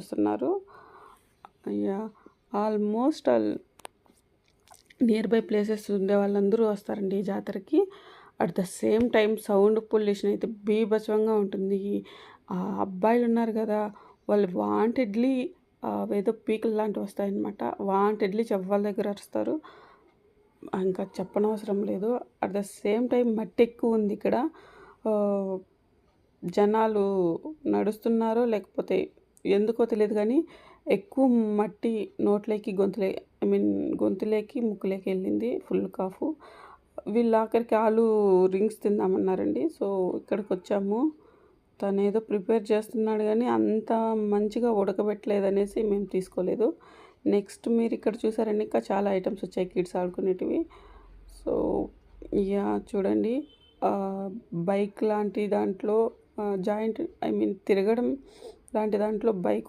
వస్తున్నారు. Almost near by places ఉండే వాళ్ళందరూ వస్తారండి ఈ జాతరకి. At the same time sound pollution అయితే బీభత్సంగా ఉంటుంది. అబ్బాయిలు ఉన్నారు కదా, వాళ్ళు వాంటెడ్లీ ఏదో పీకలు లాంటివి వస్తాయన్నమాట. వాంటెడ్లీ చెవ్వాల దగ్గర అరుస్తారు. ఇంకా చెప్పనవసరం లేదు. అట్ ద సేమ్ టైం మట్టి ఎక్కువ ఉంది ఇక్కడ. జనాలు నడుస్తున్నారో లేకపోతే ఎందుకో తెలియదు కానీ ఎక్కువ మట్టి నోట్లోకి గొంతులోకి ముక్కులోకి వెళ్ళింది. Full cough. వీళ్ళు ఆఖరికి ఆలు రింగ్స్ తిందామన్నారండి. సో ఇక్కడికి వచ్చాము. తను ఏదో ప్రిపేర్ చేస్తున్నాడు కానీ అంత మంచిగా ఉడకబెట్టలేదనేసి మేము తీసుకోలేదు. నెక్స్ట్ మీరు ఇక్కడ చూసారండి, ఇంకా చాలా ఐటమ్స్ వచ్చాయి కిడ్స్ ఆడుకునేటివి. సో చూడండి, బైక్ లాంటి దాంట్లో జాయింట్ తిరగడం లాంటి దాంట్లో బైక్